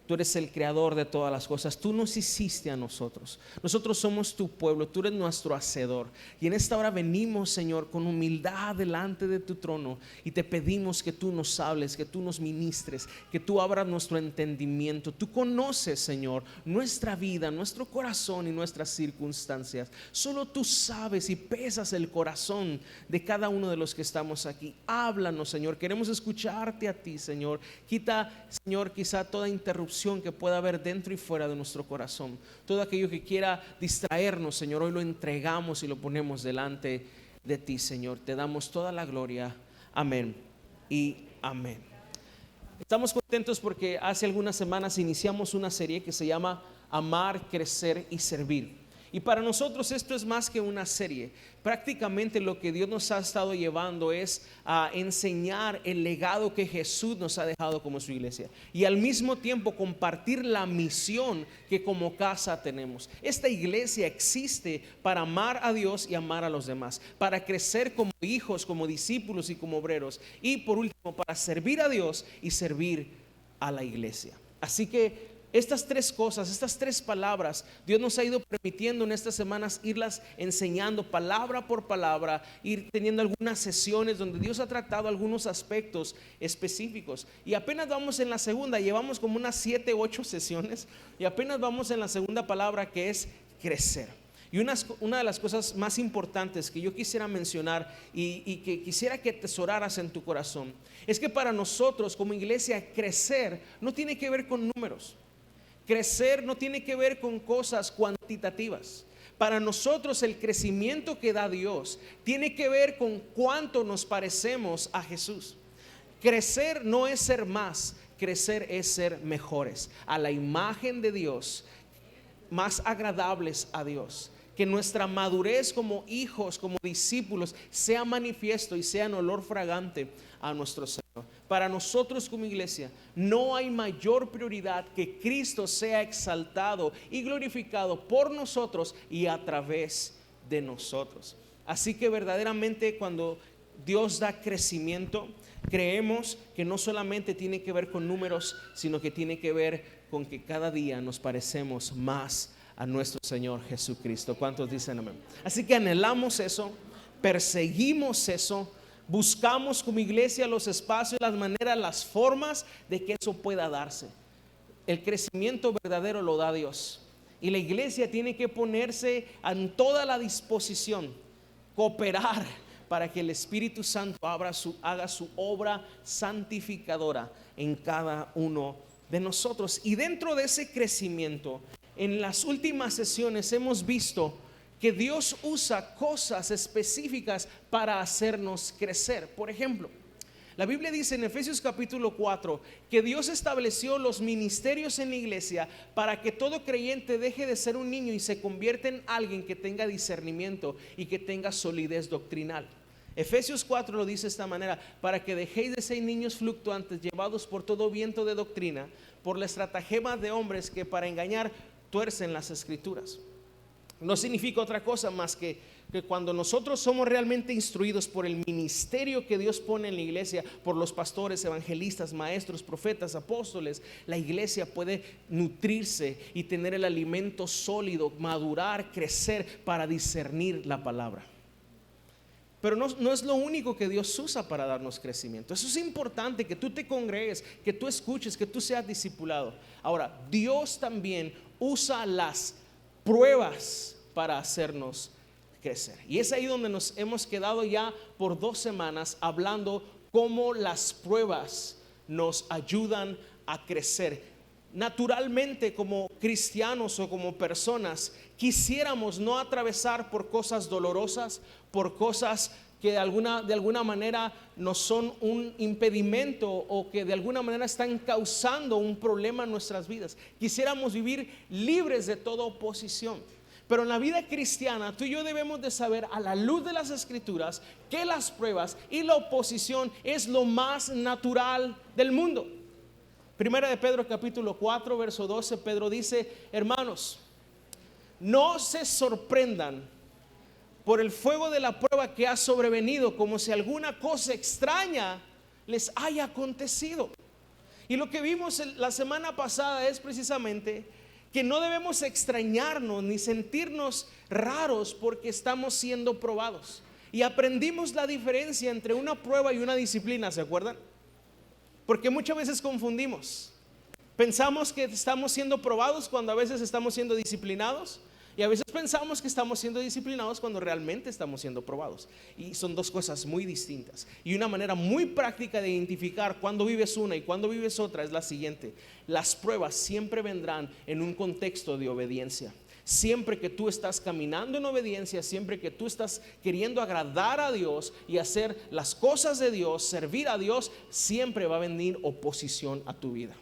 Tú eres el creador de todas las cosas. Tú nos hiciste a nosotros. Nosotros somos tu pueblo. Tú eres nuestro hacedor. Y en esta hora venimos, Señor, con humildad delante de tu trono. Y te pedimos que tú nos hables, que tú nos ministres, que tú abras nuestro entendimiento. Tú conoces, Señor, nuestra vida, nuestro corazón y nuestras circunstancias. Solo tú sabes y pesas el corazón de cada uno de los que estamos aquí. Háblanos, Señor. Queremos escucharte a ti, Señor. Quita, Señor, quizá toda interrupción que pueda haber dentro y fuera de nuestro corazón. Todo aquello que quiera distraernos, Señor, hoy lo entregamos y lo ponemos delante de ti, Señor. Te damos toda la gloria. Amén y amén. Estamos contentos porque hace algunas semanas iniciamos una serie que se llama Amar, Crecer y Servir. Y para nosotros esto es más que una serie. Prácticamente lo que Dios nos ha estado llevando es a enseñar el legado que Jesús nos ha dejado como su iglesia. Y al mismo tiempo compartir la misión que como casa tenemos. Esta iglesia existe para amar a Dios y amar a los demás. Para crecer como hijos, como discípulos y como obreros. Y por último, para servir a Dios y servir a la iglesia. Así que estas tres cosas, estas tres palabras, Dios nos ha ido permitiendo en estas semanas irlas enseñando palabra por palabra, ir teniendo algunas sesiones donde Dios ha tratado algunos aspectos específicos. Y apenas vamos en la segunda, llevamos como unas 7 u 8 sesiones y apenas vamos en la segunda palabra, que es crecer. Y una de las cosas más importantes que yo quisiera mencionar y que quisiera que atesoraras en tu corazón es que para nosotros como iglesia crecer no tiene que ver con números. Crecer no tiene que ver con cosas cuantitativas. Para nosotros el crecimiento que da Dios tiene que ver con cuánto nos parecemos a Jesús. Crecer no es ser más, crecer es ser mejores, a la imagen de Dios, más agradables a Dios. Que nuestra madurez como hijos, como discípulos, sea manifiesto y sea en olor fragante a nuestro Señor. Para nosotros como iglesia no hay mayor prioridad que Cristo sea exaltado y glorificado por nosotros y a través de nosotros. Así que verdaderamente cuando Dios da crecimiento, creemos que no solamente tiene que ver con números, sino que tiene que ver con que cada día nos parecemos más a nuestro Señor Jesucristo. ¿Cuántos dicen amén? Así que anhelamos eso, perseguimos eso, buscamos como iglesia los espacios, las maneras, las formas de que eso pueda darse. El crecimiento verdadero lo da Dios. Y la iglesia tiene que ponerse en toda la disposición, cooperar para que el Espíritu Santo haga su obra santificadora en cada uno de nosotros. Y dentro de ese crecimiento, en las últimas sesiones hemos visto que Dios usa cosas específicas para hacernos crecer. Por ejemplo, la Biblia dice en Efesios capítulo 4 que Dios estableció los ministerios en la iglesia para que todo creyente deje de ser un niño y se convierta en alguien que tenga discernimiento y que tenga solidez doctrinal. Efesios 4 lo dice de esta manera: para que dejéis de ser niños fluctuantes, llevados por todo viento de doctrina, por la estratagema de hombres que para engañar tuercen las escrituras. No significa otra cosa más que cuando nosotros somos realmente instruidos por el ministerio que Dios pone en la iglesia, por los pastores, evangelistas, maestros, profetas, apóstoles, la iglesia puede nutrirse y tener el alimento sólido, madurar, crecer para discernir la palabra. Pero no es lo único que Dios usa para darnos crecimiento. Eso es importante, que tú te congregues, que tú escuches, que tú seas discipulado. Ahora, Dios también usa las pruebas para hacernos crecer. Y es ahí donde nos hemos quedado ya por 2 semanas hablando cómo las pruebas nos ayudan a crecer. Naturalmente, como cristianos o como personas, quisiéramos no atravesar por cosas dolorosas, por cosas que de alguna manera nos son un impedimento o que de alguna manera están causando un problema en nuestras vidas. Quisiéramos vivir libres de toda oposición. Pero en la vida cristiana, tú y yo debemos de saber, a la luz de las escrituras, que las pruebas y la oposición es lo más natural del mundo. Primera de Pedro capítulo 4 verso 12, Pedro dice: hermanos, no se sorprendan por el fuego de la prueba que ha sobrevenido, como si alguna cosa extraña les haya acontecido. Y lo que vimos la semana pasada es precisamente que no debemos extrañarnos ni sentirnos raros porque estamos siendo probados. Y aprendimos la diferencia entre una prueba y una disciplina, ¿se acuerdan? Porque muchas veces confundimos. Pensamos que estamos siendo probados cuando a veces estamos siendo disciplinados. Y a veces pensamos que estamos siendo disciplinados cuando realmente estamos siendo probados. Y son dos cosas muy distintas. Y una manera muy práctica de identificar cuándo vives una y cuándo vives otra es la siguiente. Las pruebas siempre vendrán en un contexto de obediencia. Siempre que tú estás caminando en obediencia, siempre que tú estás queriendo agradar a Dios y hacer las cosas de Dios, servir a Dios, siempre va a venir oposición a tu vida.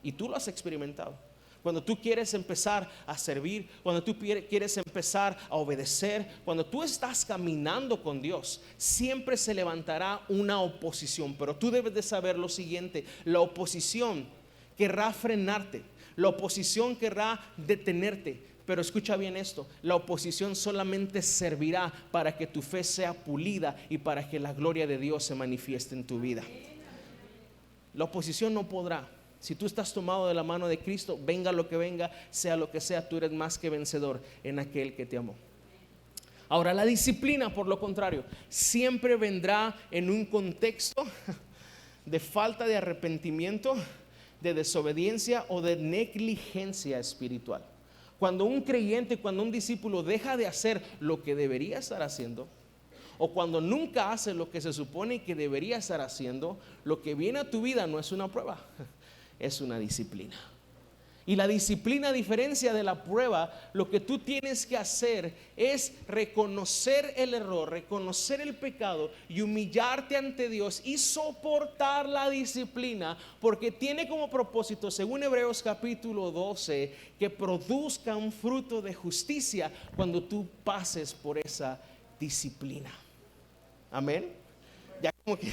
Y tú lo has experimentado. Cuando tú quieres empezar a servir, cuando tú quieres empezar a obedecer, cuando tú estás caminando con Dios, siempre se levantará una oposición. Pero tú debes de saber lo siguiente: la oposición querrá frenarte, la oposición querrá detenerte. Pero escucha bien esto: la oposición solamente servirá para que tu fe sea pulida y para que la gloria de Dios se manifieste en tu vida. La oposición no podrá. Si tú estás tomado de la mano de Cristo, venga lo que venga, sea lo que sea, tú eres más que vencedor en aquel que te amó. Ahora, la disciplina, por lo contrario, siempre vendrá en un contexto de falta de arrepentimiento, de desobediencia o de negligencia espiritual. Cuando un creyente, cuando un discípulo deja de hacer lo que debería estar haciendo, o cuando nunca hace lo que se supone que debería estar haciendo, lo que viene a tu vida no es una prueba, es una disciplina. Y la disciplina, a diferencia de la prueba, lo que tú tienes que hacer es reconocer el error, reconocer el pecado y humillarte ante Dios y soportar la disciplina, porque tiene como propósito, según Hebreos capítulo 12, que produzca un fruto de justicia cuando tú pases por esa disciplina. Amén. Ya como que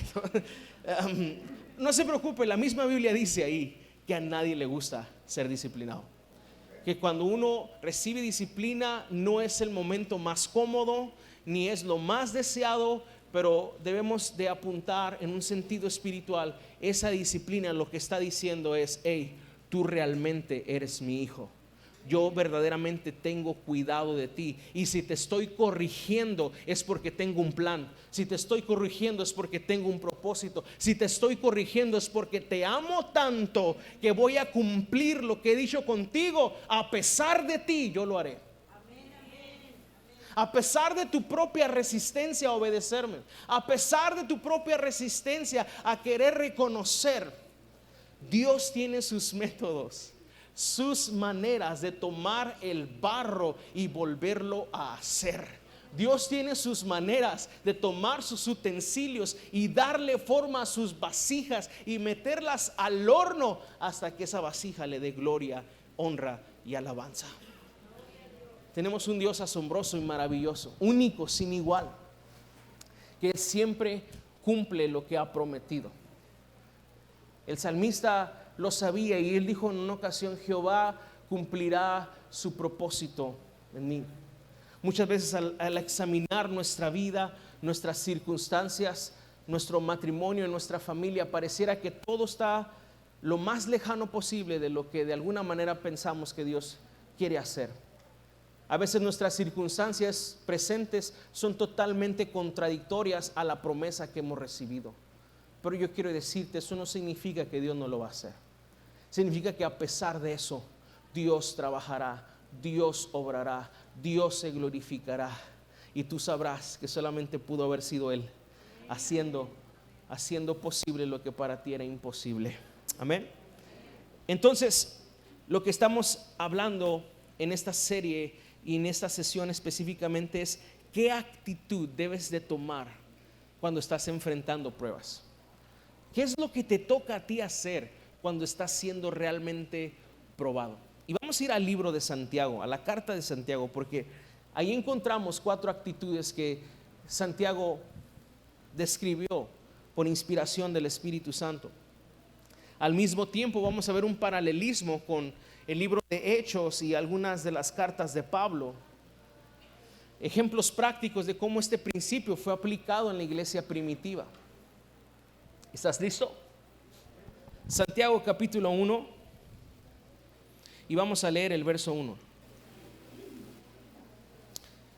no se preocupe, la misma Biblia dice ahí que a nadie le gusta ser disciplinado. Que cuando uno recibe disciplina no es el momento más cómodo, ni es lo más deseado, pero debemos de apuntar en un sentido espiritual. Esa disciplina lo que está diciendo es: hey, tú realmente eres mi hijo. Yo verdaderamente tengo cuidado de ti. Y si te estoy corrigiendo es porque tengo un plan. Si te estoy corrigiendo es porque tengo un propósito. Si te estoy corrigiendo es porque te amo tanto que voy a cumplir lo que he dicho contigo. A pesar de ti, yo lo haré. A pesar de tu propia resistencia a obedecerme, a pesar de tu propia resistencia a querer reconocer, Dios tiene sus métodos, sus maneras de tomar el barro y volverlo a hacer. Dios tiene sus maneras de tomar sus utensilios y darle forma a sus vasijas y meterlas al horno hasta que esa vasija le dé gloria, honra y alabanza. Tenemos un Dios asombroso y maravilloso, único, sin igual, que siempre cumple lo que ha prometido. El salmista lo sabía y él dijo en una ocasión: Jehová cumplirá su propósito en mí. Muchas veces al examinar nuestra vida, nuestras circunstancias, nuestro matrimonio, nuestra familia, pareciera que todo está lo más lejano posible de lo que de alguna manera pensamos que Dios quiere hacer. A veces nuestras circunstancias presentes son totalmente contradictorias a la promesa que hemos recibido. Pero yo quiero decirte, eso no significa que Dios no lo va a hacer. Significa que a pesar de eso, Dios trabajará, Dios obrará, Dios se glorificará. Y tú sabrás que solamente pudo haber sido Él haciendo posible lo que para ti era imposible. Amén. Entonces, lo que estamos hablando en esta serie y en esta sesión específicamente es: ¿qué actitud debes de tomar cuando estás enfrentando pruebas? ¿Qué es lo que te toca a ti hacer cuando estás siendo realmente probado? Y vamos a ir al libro de Santiago, a la carta de Santiago, porque ahí encontramos 4 actitudes que Santiago describió por inspiración del Espíritu Santo. Al mismo tiempo vamos a ver un paralelismo con el libro de Hechos y algunas de las cartas de Pablo. Ejemplos prácticos de cómo este principio fue aplicado en la iglesia primitiva. ¿Estás listo? Santiago capítulo 1 y vamos a leer el verso 1.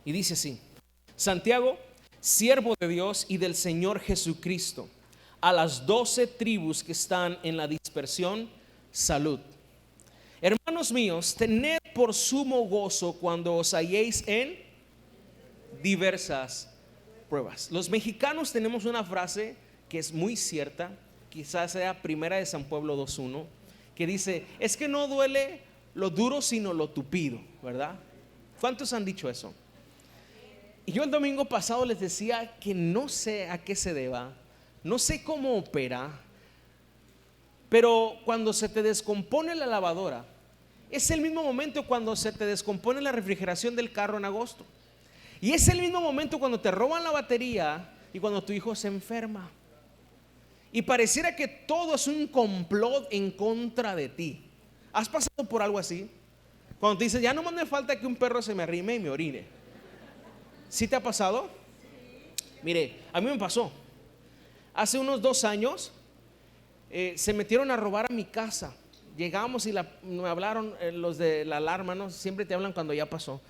Y dice así: Santiago, siervo de Dios y del Señor Jesucristo, a las 12 tribus que están en la dispersión, salud. Hermanos míos, tened por sumo gozo cuando os halléis en diversas pruebas. Los mexicanos tenemos una frase que es muy cierta, quizás sea primera de San Pablo 2:1, que dice: es que no duele lo duro sino lo tupido, ¿verdad? ¿Cuántos han dicho eso? Y yo el domingo pasado les decía que no sé a qué se deba, no sé cómo opera, pero cuando se te descompone la lavadora, es el mismo momento cuando se te descompone la refrigeración del carro en agosto. Y es el mismo momento cuando te roban la batería y cuando tu hijo se enferma. Y pareciera que todo es un complot en contra de ti. ¿Has pasado por algo así? Cuando te dices, ya no me falta que un perro se me arrime y me orine. ¿Sí te ha pasado? Mire, a mí me pasó. Hace unos 2 años se metieron a robar a mi casa. Llegamos y me hablaron los de la alarma, ¿no? Siempre te hablan cuando ya pasó.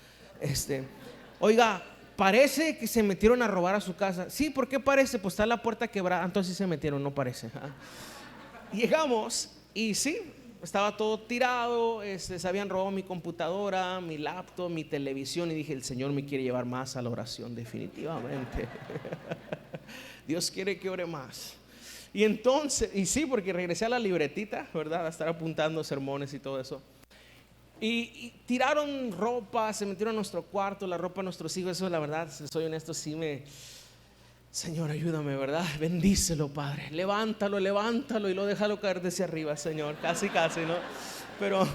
Oiga, parece que se metieron a robar a su casa. Sí, ¿por qué parece? Pues está la puerta quebrada. Entonces se metieron, no parece. Llegamos y sí, estaba todo tirado. Se habían robado mi computadora, mi laptop, mi televisión. Y dije, el Señor me quiere llevar más a la oración, definitivamente. Dios quiere que ore más. Y entonces, y sí, porque regresé a la libretita, ¿verdad? A estar apuntando sermones y todo eso. Y tiraron ropa, se metieron a nuestro cuarto, la ropa de nuestros hijos. Eso, la verdad, si soy honesto, sí Señor, ayúdame, ¿verdad? Bendícelo, Padre. Levántalo y lo déjalo caer desde arriba, Señor. Casi, ¿no? Pero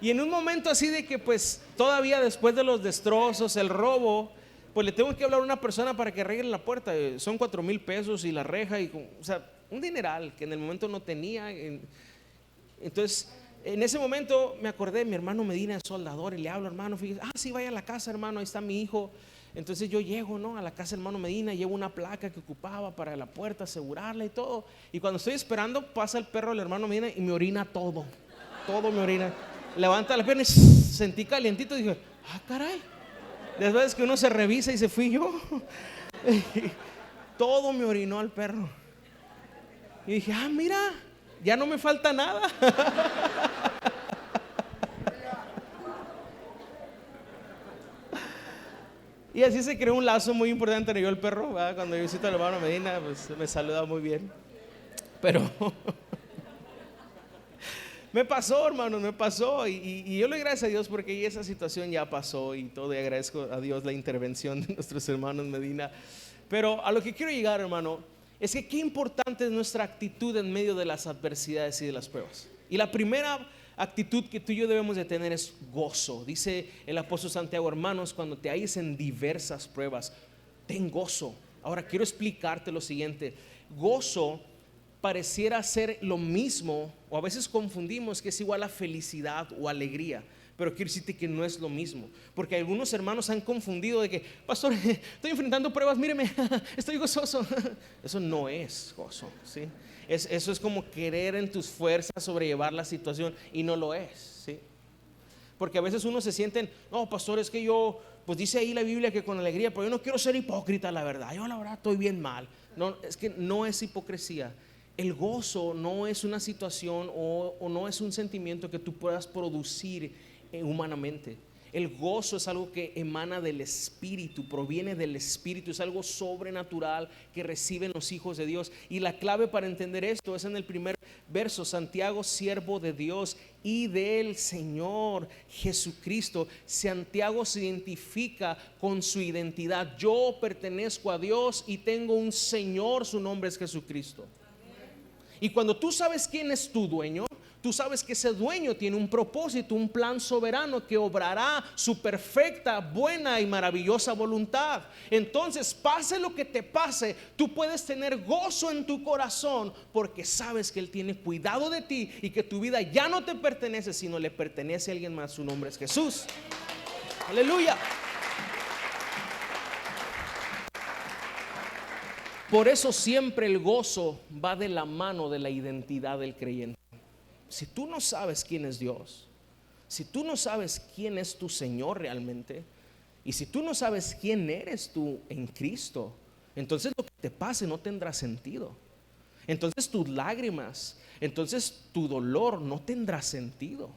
y en un momento así de que pues todavía después de los destrozos, el robo, pues le tengo que hablar a una persona para que arregle la puerta. Son 4,000 pesos y la reja, o sea, un dineral que en el momento no tenía. Entonces, en ese momento me acordé de mi hermano Medina, el soldador, y le hablo, hermano, fíjese, sí, vaya a la casa, hermano, ahí está mi hijo. Entonces yo llego, ¿no?, a la casa del hermano Medina, llevo una placa que ocupaba para la puerta, asegurarla y todo. Y cuando estoy esperando, pasa el perro del hermano Medina y me orina todo me orina. Levanta la pierna y sentí calientito y dije, caray. Después que uno se revisa y se fui yo. Todo me orinó al perro. Y dije, mira, ya no me falta nada. Y así se creó un lazo muy importante entre yo y el perro, ¿verdad? Cuando yo visito al hermano Medina, pues me saluda muy bien. Pero me pasó, hermanos, me pasó. Y yo le doy gracias a Dios porque esa situación ya pasó y todo. Y agradezco a Dios la intervención de nuestros hermanos Medina. Pero a lo que quiero llegar, hermano, es que qué importante es nuestra actitud en medio de las adversidades y de las pruebas. Y la primera actitud que tú y yo debemos de tener es gozo. Dice el apóstol Santiago, hermanos, cuando te halles en diversas pruebas, ten gozo. Ahora quiero explicarte lo siguiente. Gozo pareciera ser lo mismo, o a veces confundimos que es igual a felicidad o alegría, pero quiero decirte que no es lo mismo, porque algunos hermanos han confundido de que, pastor, estoy enfrentando pruebas, míreme, estoy gozoso. Eso no es gozo, ¿sí? Eso es como querer en tus fuerzas sobrellevar la situación, y no lo es, ¿sí? Porque a veces uno se sienten, no, pastor, es que yo, pues dice ahí la Biblia que con alegría, pero yo no quiero ser hipócrita, la verdad, yo la verdad estoy bien mal. No, es que no es hipocresía. El gozo no es una situación o no es un sentimiento que tú puedas producir humanamente. El gozo es algo que emana del Espíritu, proviene del Espíritu, es algo sobrenatural que reciben los hijos de Dios. Y la clave para entender esto es en el primer verso: Santiago, siervo de Dios y del Señor Jesucristo. Santiago se identifica con su identidad. Yo pertenezco a Dios y tengo un Señor, su nombre es Jesucristo. Y cuando tú sabes quién es tu dueño, tú sabes que ese dueño tiene un propósito, un plan soberano que obrará su perfecta, buena y maravillosa voluntad. Entonces, pase lo que te pase, tú puedes tener gozo en tu corazón porque sabes que Él tiene cuidado de ti y que tu vida ya no te pertenece, sino le pertenece a alguien más. Su nombre es Jesús. Aleluya. Por eso siempre el gozo va de la mano de la identidad del creyente. Si tú no sabes quién es Dios, si tú no sabes quién es tu Señor realmente, y si tú no sabes quién eres tú en Cristo, entonces lo que te pase no tendrá sentido. Entonces tus lágrimas, entonces tu dolor no tendrá sentido.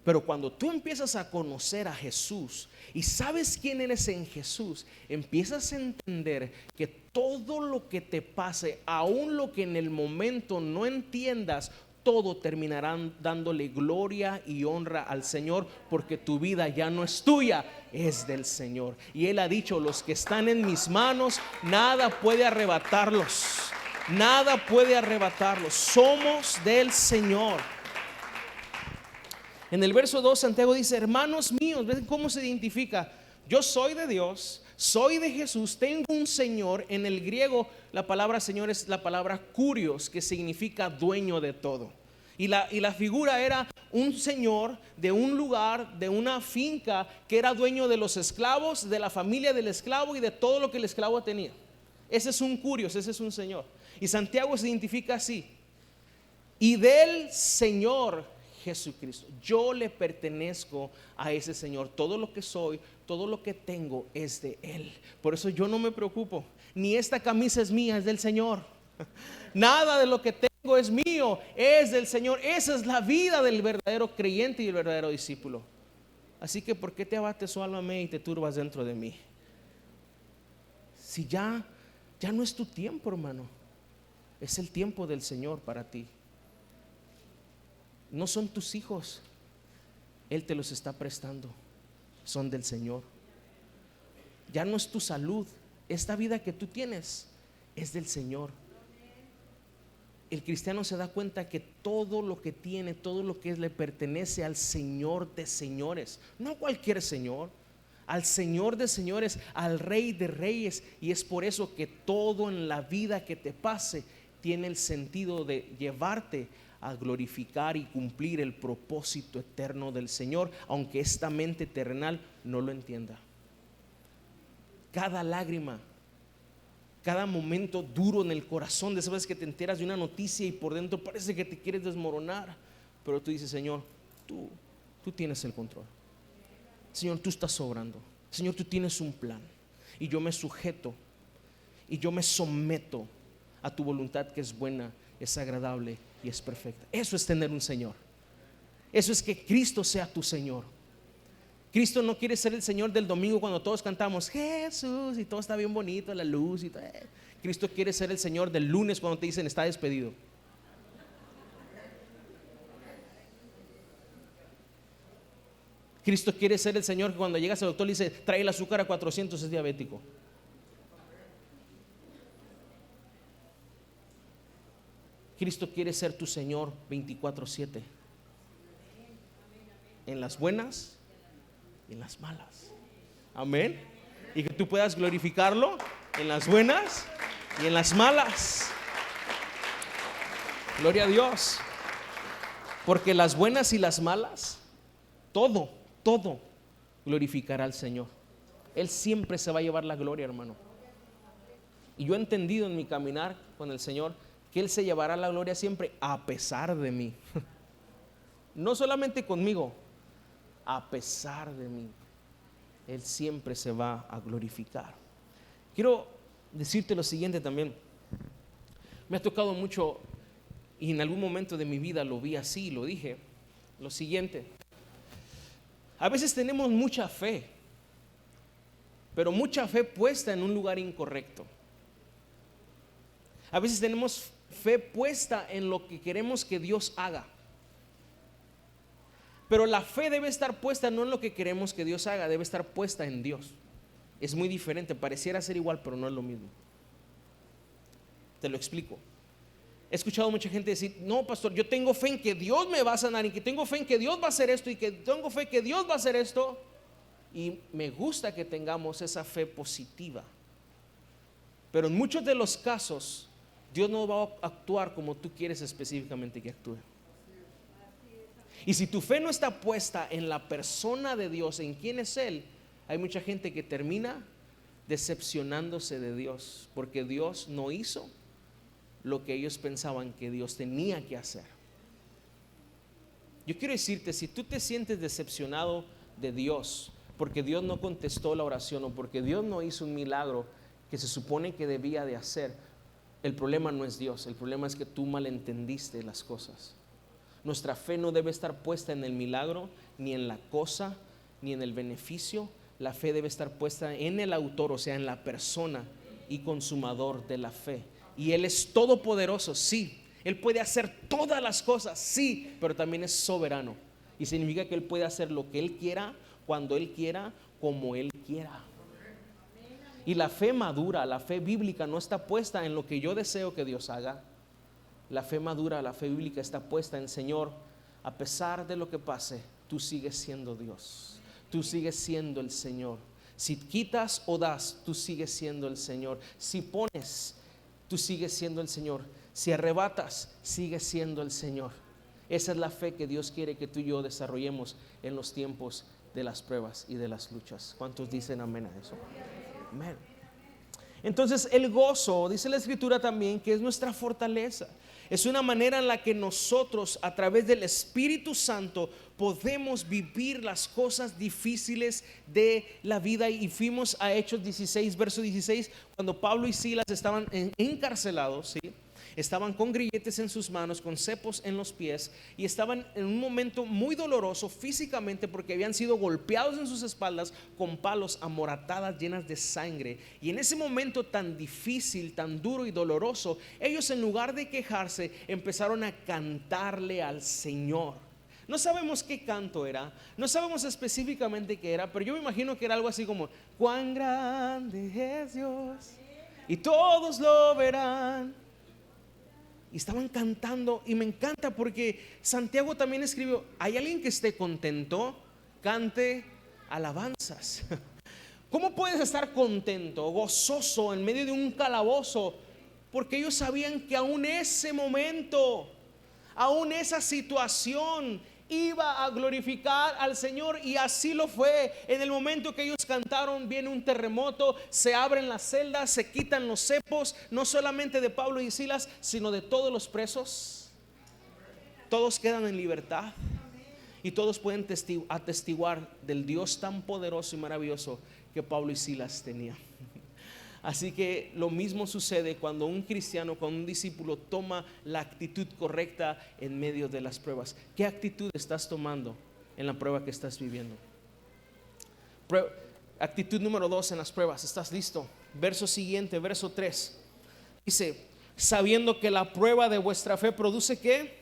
Pero cuando tú empiezas a conocer a Jesús y sabes quién eres en Jesús, empiezas a entender que todo lo que te pase, aun lo que en el momento no entiendas, todo terminarán dándole gloria y honra al Señor, porque tu vida ya no es tuya, es del Señor. Y Él ha dicho: los que están en mis manos, nada puede arrebatarlos. Nada puede arrebatarlos. Somos del Señor. En el verso 2 Santiago dice: hermanos míos, ¿ven cómo se identifica? Yo soy de Dios, soy de Jesús, tengo un Señor. En el griego la palabra Señor es la palabra kurios, que significa dueño de todo. Y la figura era un señor de un lugar, de una finca, que era dueño de los esclavos, de la familia del esclavo y de todo lo que el esclavo tenía. Ese es un kurios, ese es un señor. Y Santiago se identifica así: y del Señor Jesucristo. Yo le pertenezco a ese Señor. Todo lo que soy, todo lo que tengo es de Él. Por eso yo no me preocupo. Ni esta camisa es mía, es del Señor. Nada de lo que tengo es mío, es del Señor. Esa es la vida del verdadero creyente y el verdadero discípulo. Así que ¿por qué te abates, oh alma mía, y te turbas dentro de mí? Si ya no es tu tiempo, hermano. Es el tiempo del Señor para ti. No son tus hijos, Él te los está prestando, son del Señor. Ya no es tu salud, esta vida que tú tienes es del Señor. El cristiano se da cuenta que todo lo que tiene, todo lo que es, le pertenece al Señor de señores, no a cualquier Señor, al Señor de señores, al Rey de reyes. Y es por eso que todo en la vida que te pase tiene el sentido de llevarte a glorificar y cumplir el propósito eterno del Señor, aunque esta mente terrenal no lo entienda. Cada lágrima, cada momento duro en el corazón, de esas veces que te enteras de una noticia y por dentro parece que te quieres desmoronar, pero tú dices: Señor, tú tienes el control. Señor, tú estás obrando. Señor, tú tienes un plan, y yo me sujeto y yo me someto a tu voluntad, que es buena, es agradable y es perfecta. Eso es tener un Señor. Eso es que Cristo sea tu Señor. Cristo no quiere ser el Señor del domingo cuando todos cantamos Jesús y todo está bien bonito, la luz y todo. Cristo quiere ser el Señor del lunes cuando te dicen: está despedido. Cristo quiere ser el Señor que cuando llegas al doctor le dice: trae el azúcar a 400, es diabético. Cristo quiere ser tu Señor 24/7, en las buenas y en las malas. Amén. Y que tú puedas glorificarlo en las buenas y en las malas. Gloria a Dios. Porque las buenas y las malas, todo glorificará al Señor. Él siempre se va a llevar la gloria, hermano. Y yo he entendido en mi caminar con el Señor que Él se llevará la gloria siempre, a pesar de mí. No solamente conmigo, a pesar de mí. Él siempre se va a glorificar. Quiero decirte lo siguiente también. Me ha tocado mucho, y en algún momento de mi vida lo vi así, lo dije, lo siguiente: a veces tenemos mucha fe, pero mucha fe puesta en un lugar incorrecto. A veces tenemos fe puesta en lo que queremos que Dios haga, pero la fe debe estar puesta no en lo que queremos que Dios haga, debe estar puesta en Dios. Es muy diferente, pareciera ser igual, pero no es lo mismo. Te lo explico. He escuchado mucha gente decir: no, pastor, yo tengo fe en que Dios me va a sanar, y que tengo fe en que Dios va a hacer esto, y que tengo fe que Dios va a hacer esto. Y me gusta que tengamos esa fe positiva, pero en muchos de los casos Dios no va a actuar como tú quieres específicamente que actúe. Y si tu fe no está puesta en la persona de Dios, en quién es Él, hay mucha gente que termina decepcionándose de Dios, porque Dios no hizo lo que ellos pensaban que Dios tenía que hacer. Yo quiero decirte, si tú te sientes decepcionado de Dios porque Dios no contestó la oración o porque Dios no hizo un milagro que se supone que debía de hacer, el problema no es Dios, el problema es que tú malentendiste las cosas. Nuestra fe no debe estar puesta en el milagro, ni en la cosa, ni en el beneficio. La fe debe estar puesta en el autor, o sea, en la persona y consumador de la fe. Y Él es todopoderoso, sí. Él puede hacer todas las cosas, sí, pero también es soberano. Y significa que Él puede hacer lo que Él quiera, cuando Él quiera, como Él quiera. Y la fe madura, la fe bíblica no está puesta en lo que yo deseo que Dios haga. La fe madura, la fe bíblica está puesta en: Señor, a pesar de lo que pase, tú sigues siendo Dios, tú sigues siendo el Señor. Si quitas o das, tú sigues siendo el Señor. Si pones, tú sigues siendo el Señor. Si arrebatas, sigues siendo el Señor. Esa es la fe que Dios quiere que tú y yo desarrollemos en los tiempos de las pruebas y de las luchas. ¿Cuántos dicen amén a eso? Amén. Entonces el gozo, dice la Escritura también, que es nuestra fortaleza. Es una manera en la que nosotros, a través del Espíritu Santo, podemos vivir las cosas difíciles de la vida. Y fuimos a Hechos 16, verso 16, cuando Pablo y Silas estaban encarcelados, ¿sí? Estaban con grilletes en sus manos, con cepos en los pies, y estaban en un momento muy doloroso físicamente, porque habían sido golpeados en sus espaldas con palos, amoratadas, llenas de sangre. Y en ese momento tan difícil, tan duro y doloroso, ellos, en lugar de quejarse, empezaron a cantarle al Señor. No sabemos qué canto era, no sabemos específicamente qué era, pero yo me imagino que era algo así como: cuán grande es Dios y todos lo verán. Y estaban cantando, y me encanta porque Santiago también escribió: hay alguien que esté contento, cante alabanzas. ¿Cómo puedes estar contento, gozoso en medio de un calabozo? Porque ellos sabían que aún ese momento, aún esa situación iba a glorificar al Señor. Y así lo fue. En el momento que ellos cantaron, viene un terremoto, se abren las celdas, se quitan los cepos, no solamente de Pablo y Silas, sino de todos los presos. Todos quedan en libertad y todos pueden atestiguar del Dios tan poderoso y maravilloso que Pablo y Silas tenían. Así que lo mismo sucede cuando un cristiano, cuando un discípulo toma la actitud correcta en medio de las pruebas. ¿Qué actitud estás tomando en la prueba que estás viviendo? Actitud número 2 en las pruebas. ¿Estás listo? Verso siguiente, verso 3. Dice: sabiendo que la prueba de vuestra fe produce ¿qué?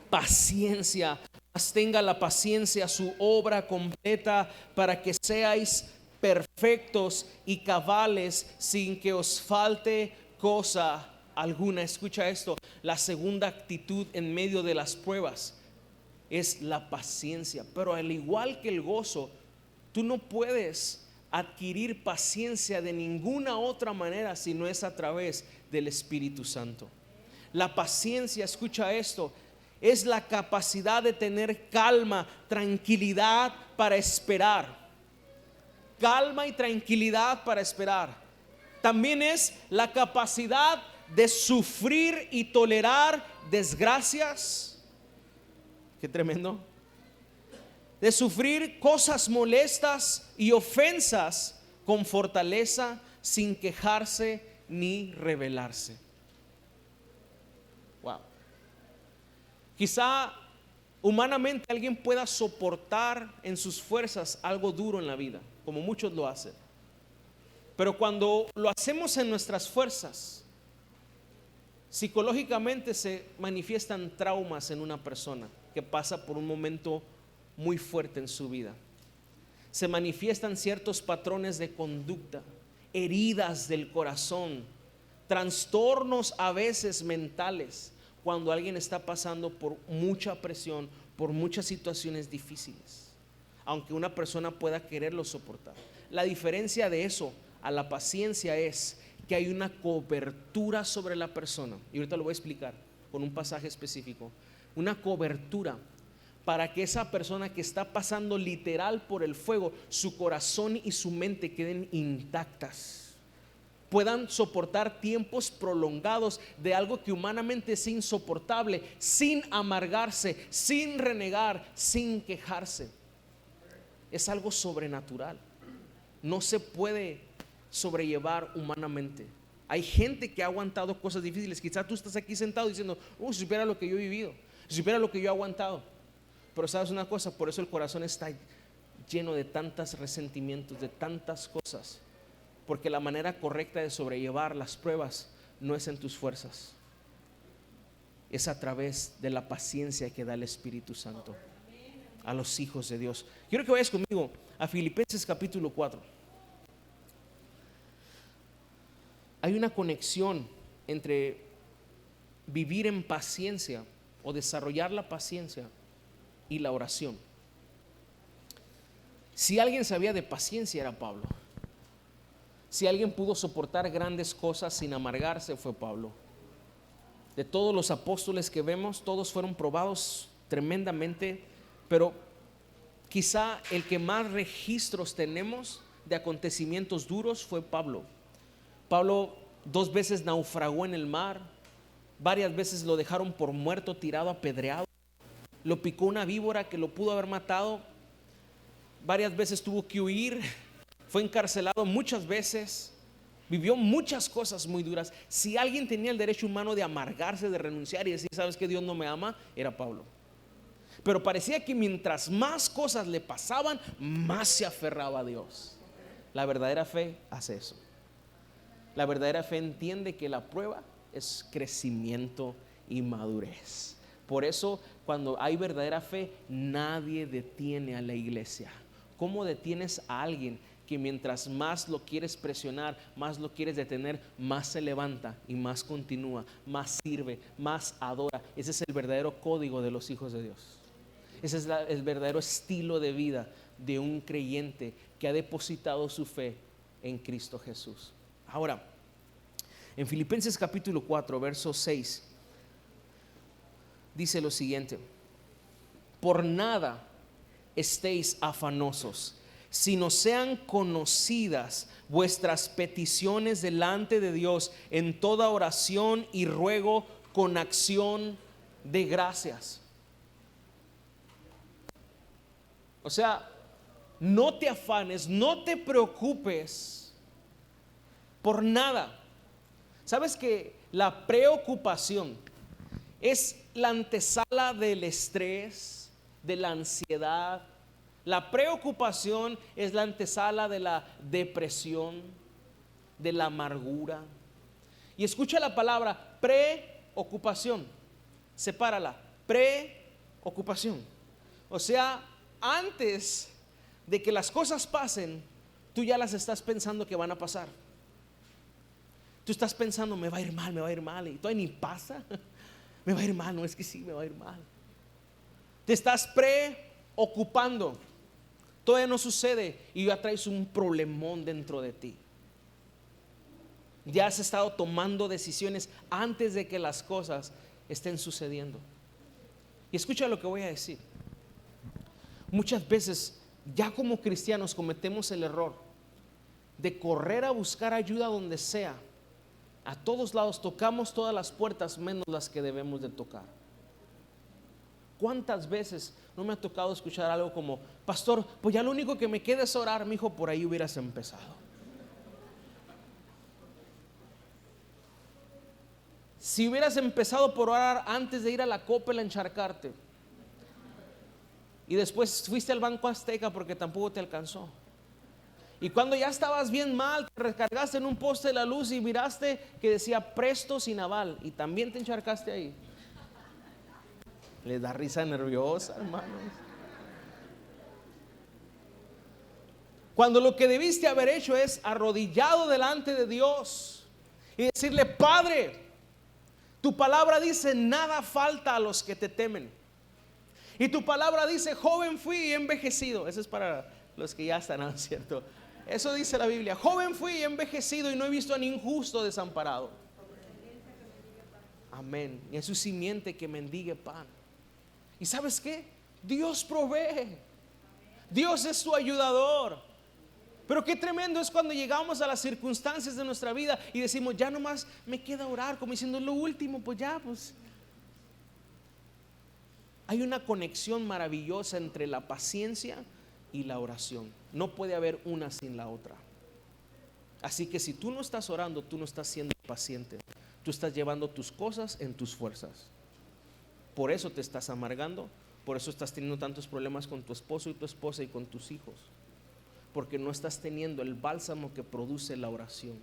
Paciencia. Mas tenga la paciencia su obra completa, para que seáis perfectos y cabales, sin que os falte cosa alguna. Escucha esto: la segunda actitud en medio de las pruebas es la paciencia. Pero al igual que el gozo, tú no puedes adquirir paciencia de ninguna otra manera si no es a través del Espíritu Santo. La paciencia, escucha esto, es la capacidad de tener calma, tranquilidad para esperar. Calma y tranquilidad para esperar. También es la capacidad de sufrir y tolerar desgracias. Qué tremendo. De sufrir cosas molestas y ofensas con fortaleza, sin quejarse ni rebelarse. Wow. Quizá humanamente alguien pueda soportar en sus fuerzas algo duro en la vida, como muchos lo hacen. Pero cuando lo hacemos en nuestras fuerzas, psicológicamente se manifiestan traumas en una persona que pasa por un momento muy fuerte en su vida. Se manifiestan ciertos patrones de conducta, heridas del corazón, trastornos a veces mentales, cuando alguien está pasando por mucha presión, por muchas situaciones difíciles, aunque una persona pueda quererlo soportar. La diferencia de eso a la paciencia es que hay una cobertura sobre la persona, y ahorita lo voy a explicar con un pasaje específico. Una cobertura para que esa persona que está pasando literal por el fuego, su corazón y su mente queden intactas, puedan soportar tiempos prolongados de algo que humanamente es insoportable, sin amargarse, sin renegar, sin quejarse. Es algo sobrenatural, no se puede sobrellevar humanamente. Hay gente que ha aguantado cosas difíciles. Quizás tú estás aquí sentado diciendo, si supiera lo que yo he vivido, si supiera lo que yo he aguantado. Pero sabes una cosa, por eso el corazón está lleno de tantos resentimientos, de tantas cosas, porque la manera correcta de sobrellevar las pruebas no es en tus fuerzas, es a través de la paciencia que da el Espíritu Santo a los hijos de Dios. Quiero que vayas conmigo a Filipenses capítulo 4. Hay una conexión entre vivir en paciencia o desarrollar la paciencia y la oración. Si alguien sabía de paciencia era Pablo. Si alguien pudo soportar grandes cosas sin amargarse fue Pablo. De todos los apóstoles que vemos, todos fueron probados tremendamente, pero quizá el que más registros tenemos de acontecimientos duros fue Pablo. Pablo 2 veces naufragó en el mar, varias veces lo dejaron por muerto, tirado, apedreado. Lo picó una víbora que lo pudo haber matado. Varias veces tuvo que huir, fue encarcelado muchas veces, vivió muchas cosas muy duras. Si alguien tenía el derecho humano de amargarse, de renunciar y decir, ¿sabes que Dios no me ama?, era Pablo. Pero parecía que mientras más cosas le pasaban, más se aferraba a Dios. La verdadera fe hace eso. La verdadera fe entiende que la prueba es crecimiento y madurez. Por eso, cuando hay verdadera fe, nadie detiene a la iglesia. ¿Cómo detienes a alguien que mientras más lo quieres presionar, más lo quieres detener, más se levanta y más continúa, más sirve, más adora? Ese es el verdadero código de los hijos de Dios. Ese es el verdadero estilo de vida de un creyente que ha depositado su fe en Cristo Jesús. Ahora, en Filipenses capítulo 4, verso 6, dice lo siguiente: por nada estéis afanosos, sino sean conocidas vuestras peticiones delante de Dios en toda oración y ruego con acción de gracias. O sea, no te afanes, no te preocupes por nada. ¿Sabes que la preocupación es la antesala del estrés, de la ansiedad? La preocupación es la antesala de la depresión, de la amargura. Y escucha la palabra preocupación, sepárala, preocupación. O sea, antes de que las cosas pasen, tú ya las estás pensando que van a pasar. Tú estás pensando, me va a ir mal, y todavía ni pasa. Me va a ir mal, no es que sí, me va a ir mal. Te estás preocupando, todavía no sucede y ya traes un problemón dentro de ti. Ya has estado tomando decisiones antes de que las cosas estén sucediendo. Y escucha lo que voy a decir. Muchas veces ya como cristianos cometemos el error de correr a buscar ayuda donde sea. A todos lados tocamos todas las puertas menos las que debemos de tocar. ¿Cuántas veces no me ha tocado escuchar algo como: pastor, pues ya lo único que me queda es orar? Mi hijo, por ahí hubieras empezado. Si hubieras empezado por orar antes de ir a la Coppel a encharcarte, y después fuiste al Banco Azteca porque tampoco te alcanzó, y cuando ya estabas bien mal, te recargaste en un poste de la luz y miraste que decía Presto sin aval, y también te encharcaste ahí. Les da risa nerviosa, hermanos. Cuando lo que debiste haber hecho es arrodillado delante de Dios y decirle: Padre, tu palabra dice, nada falta a los que te temen. Y tu palabra dice, joven fui y envejecido. Eso es para los que ya están, ¿no? ¿Cierto? Eso dice la Biblia: joven fui y envejecido y no he visto a ningún justo desamparado. Amén. Y es su simiente que mendigue pan. ¿Y sabes qué? Dios provee. Dios es tu ayudador. Pero qué tremendo es cuando llegamos a las circunstancias de nuestra vida y decimos, ya nomás me queda orar, como diciendo lo último, pues ya, pues. Hay una conexión maravillosa entre la paciencia y la oración. No puede haber una sin la otra. Así que si tú no estás orando, tú no estás siendo paciente. Tú estás llevando tus cosas en tus fuerzas. Por eso te estás amargando. Por eso estás teniendo tantos problemas con tu esposo y tu esposa y con tus hijos. Porque no estás teniendo el bálsamo que produce la oración.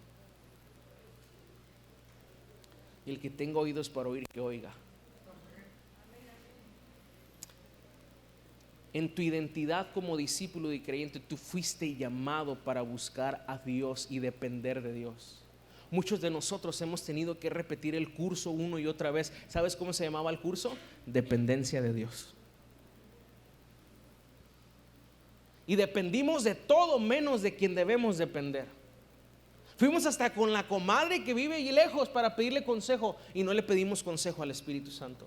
Y el que tenga oídos para oír, que oiga. En tu identidad como discípulo y creyente, tú fuiste llamado para buscar a Dios y depender de Dios. Muchos de nosotros hemos tenido que repetir el curso una y otra vez. ¿Sabes cómo se llamaba el curso? Dependencia de Dios. Y dependimos de todo menos de quien debemos depender. Fuimos hasta con la comadre que vive allí lejos para pedirle consejo y no le pedimos consejo al Espíritu Santo.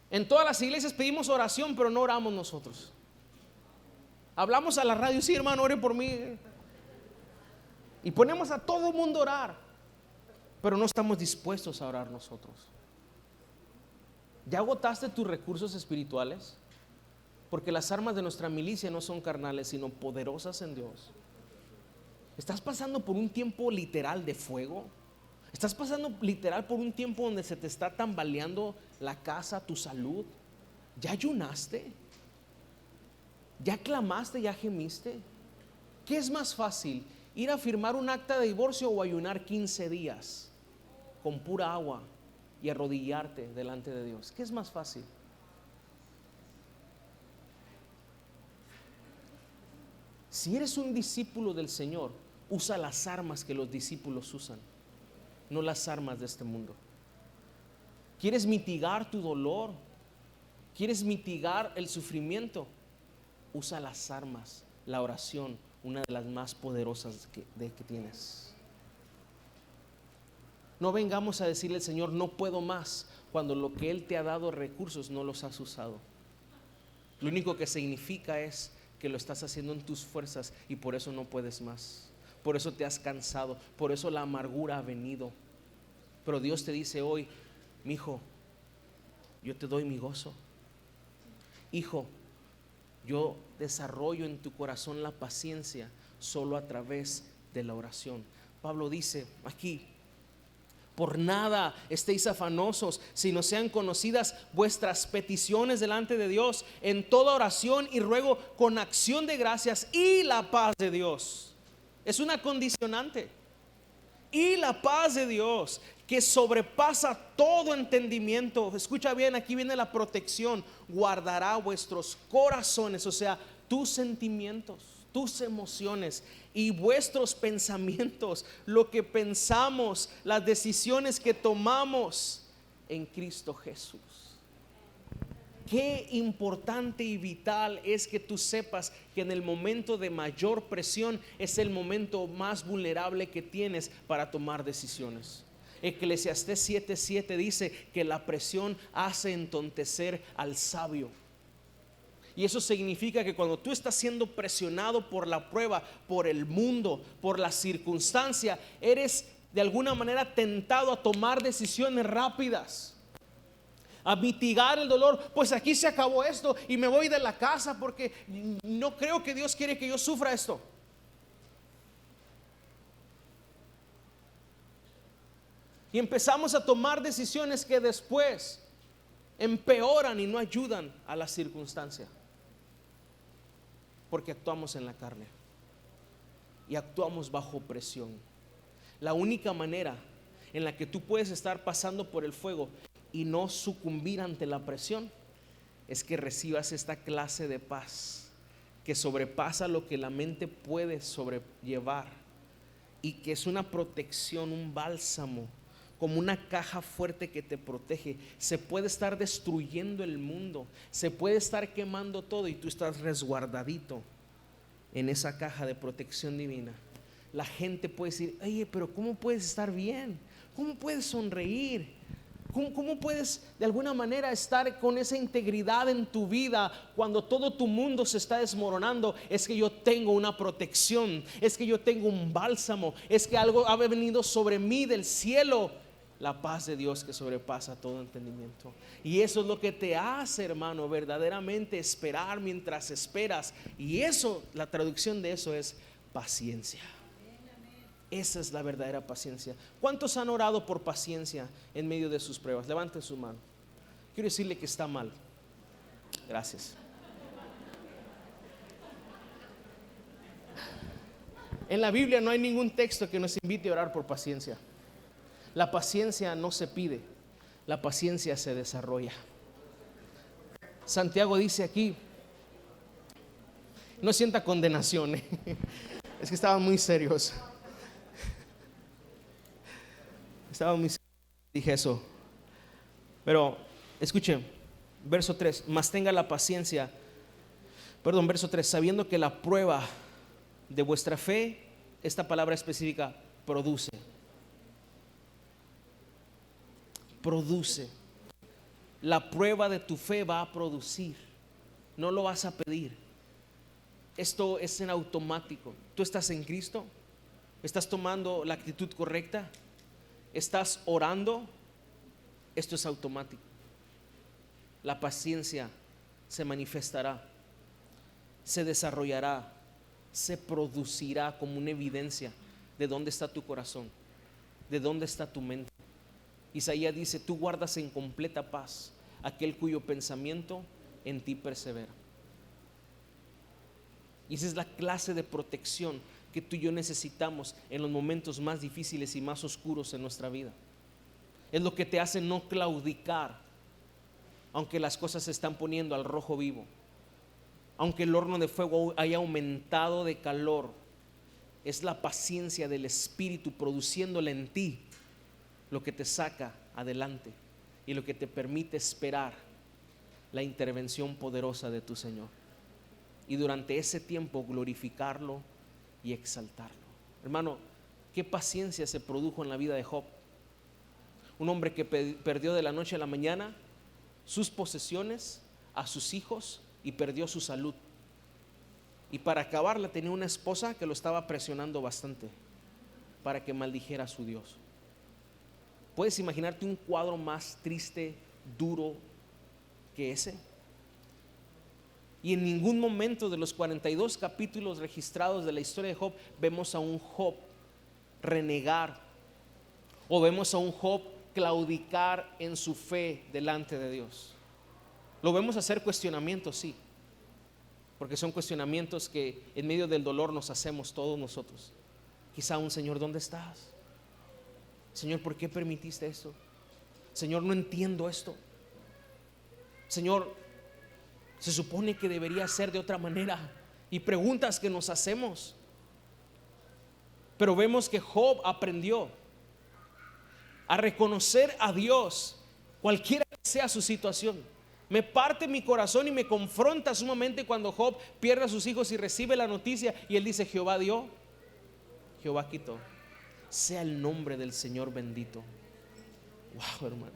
En todas las iglesias pedimos oración, pero no oramos nosotros. Hablamos a la radio, sí, hermano, ore por mí. Y ponemos a todo el mundo a orar, pero no estamos dispuestos a orar nosotros. ¿Ya agotaste tus recursos espirituales? Porque las armas de nuestra milicia no son carnales, sino poderosas en Dios. ¿Estás pasando por un tiempo literal de fuego? ¿Estás pasando literal por un tiempo donde se te está tambaleando la casa, tu salud? ¿Ya ayunaste? ¿Ya clamaste? ¿Ya gemiste? ¿Qué es más fácil? ¿Ir a firmar un acta de divorcio o ayunar 15 días con pura agua y arrodillarte delante de Dios? ¿Qué es más fácil? Si eres un discípulo del Señor, usa las armas que los discípulos usan, no las armas de este mundo. ¿Quieres mitigar tu dolor? ¿Quieres mitigar el sufrimiento? Usa las armas, la oración, una de las más poderosas que tienes. No vengamos a decirle al Señor, no puedo más, cuando lo que Él te ha dado recursos no los has usado. Lo único que significa es que lo estás haciendo en tus fuerzas y por eso no puedes más. Por eso te has cansado, por eso la amargura ha venido. Pero Dios te dice hoy, mi hijo, yo te doy mi gozo. Hijo, yo desarrollo en tu corazón la paciencia solo a través de la oración. Pablo dice aquí, por nada estéis afanosos, sino sean conocidas vuestras peticiones delante de Dios en toda oración y ruego con acción de gracias, y la paz de Dios. Es una condicionante. Y la paz de Dios, que sobrepasa todo entendimiento, escucha bien, aquí viene la protección, guardará vuestros corazones, o sea, tus sentimientos, tus emociones y vuestros pensamientos, lo que pensamos, las decisiones que tomamos en Cristo Jesús. Qué importante y vital es que tú sepas que en el momento de mayor presión es el momento más vulnerable que tienes para tomar decisiones. Eclesiastés 7:7 dice que la presión hace entontecer al sabio. Y eso significa que cuando tú estás siendo presionado por la prueba, por el mundo, por la circunstancia, eres de alguna manera tentado a tomar decisiones rápidas, a mitigar el dolor. Pues aquí se acabó esto y me voy de la casa porque no creo que Dios quiere que yo sufra esto. Y empezamos a tomar decisiones que después empeoran y no ayudan a la circunstancia, porque actuamos en la carne y actuamos bajo presión. La única manera en la que tú puedes estar pasando por el fuego y no sucumbir ante la presión es que recibas esta clase de paz que sobrepasa lo que la mente puede sobrellevar, y que es una protección, un bálsamo, como una caja fuerte que te protege. Se puede estar destruyendo el mundo, se puede estar quemando todo y tú estás resguardadito en esa caja de protección divina. La gente puede decir, oye, pero ¿cómo puedes estar bien? ¿Cómo puedes sonreír? ¿Cómo puedes de alguna manera estar con esa integridad en tu vida cuando todo tu mundo se está desmoronando? Es que yo tengo una protección, es que yo tengo un bálsamo, es que algo ha venido sobre mí del cielo, la paz de Dios que sobrepasa todo entendimiento. Y eso es lo que te hace, hermano, verdaderamente esperar mientras esperas. Y eso, la traducción de eso es paciencia. Esa es la verdadera paciencia. ¿Cuántos han orado por paciencia en medio de sus pruebas? Levanten su mano. Quiero decirle que está mal. Gracias. En la Biblia no hay ningún texto que nos invite a orar por paciencia. La paciencia no se pide, la paciencia se desarrolla. Santiago dice aquí, no sienta condenación, es que estaban muy serios. Dije eso. Pero escuchen, verso 3, mas tenga la paciencia, verso 3, sabiendo que la prueba de vuestra fe, esta palabra específica, produce. La prueba de tu fe va a producir. No lo vas a pedir. Esto es en automático. Tú estás en Cristo, estás tomando la actitud correcta, estás orando, esto es automático. La paciencia se manifestará, se desarrollará, se producirá como una evidencia de dónde está tu corazón, de dónde está tu mente. Isaías dice, tú guardas en completa paz aquel cuyo pensamiento en ti persevera. Y esa es la clase de protección que tú y yo necesitamos en los momentos más difíciles y más oscuros en nuestra vida. Es lo que te hace no claudicar, aunque las cosas se están poniendo al rojo vivo, aunque el horno de fuego haya aumentado de calor. Es la paciencia del Espíritu produciéndola en ti lo que te saca adelante y lo que te permite esperar la intervención poderosa de tu Señor, y durante ese tiempo glorificarlo y exaltarlo. Hermano, qué paciencia se produjo en la vida de Job, un hombre que perdió de la noche a la mañana sus posesiones, a sus hijos, y perdió su salud. Y para acabarla tenía una esposa que lo estaba presionando bastante para que maldijera a su Dios. ¿Puedes imaginarte un cuadro más triste, duro que ese? Y en ningún momento de los 42 capítulos registrados de la historia de Job vemos a un Job renegar o vemos a un Job claudicar en su fe delante de Dios. Lo vemos hacer cuestionamientos, sí, porque son cuestionamientos que en medio del dolor nos hacemos todos nosotros. Quizá un Señor, ¿dónde estás? Señor, ¿por qué permitiste esto? Señor, no entiendo esto. Señor, se supone que debería ser de otra manera. Y preguntas que nos hacemos. Pero vemos que Job aprendió a reconocer a Dios, cualquiera que sea su situación. Me parte mi corazón y me confronta sumamente cuando Job pierde a sus hijos y recibe la noticia y él dice, Jehová dio, Jehová quitó. Sea el nombre del Señor bendito. Wow, hermano.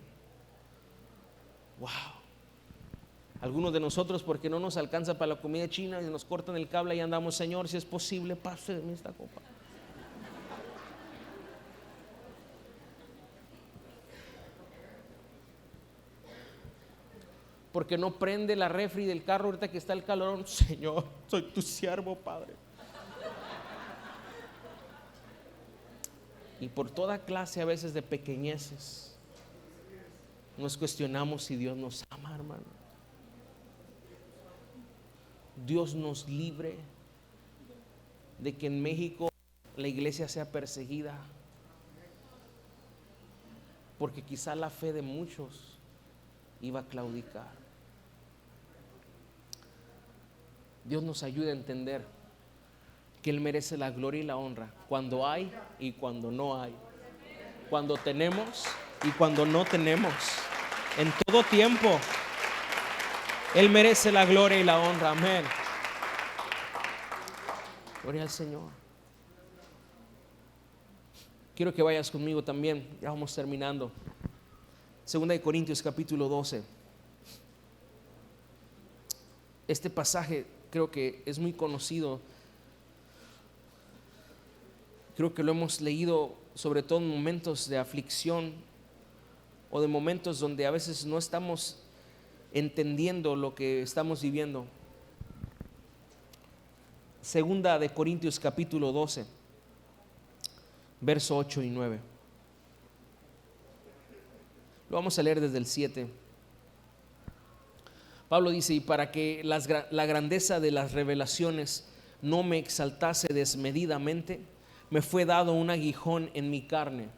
Wow. Algunos de nosotros, porque no nos alcanza para la comida china y nos cortan el cable y andamos, Señor, si es posible, pase de mí esta copa. Porque no prende la refri del carro ahorita que está el calorón. Señor, soy tu siervo, Padre. Y por toda clase a veces de pequeñeces nos cuestionamos si Dios nos ama, hermano. Dios nos libre de que en México la iglesia sea perseguida, porque quizá la fe de muchos iba a claudicar. Dios nos ayude a entender que Él merece la gloria y la honra cuando hay y cuando no hay, cuando tenemos y cuando no tenemos, en todo tiempo. Él merece la gloria y la honra, amén. Gloria al Señor. Quiero que vayas conmigo también, ya vamos terminando. Segunda de Corintios capítulo 12. Este pasaje creo que es muy conocido. Creo que lo hemos leído sobre todo en momentos de aflicción o de momentos donde a veces no estamos entendiendo lo que estamos viviendo. Segunda de Corintios capítulo 12, verso 8 y 9. Lo vamos a leer desde el 7. Pablo dice: y para que la grandeza de las revelaciones no me exaltase desmedidamente, me fue dado un aguijón en mi carne,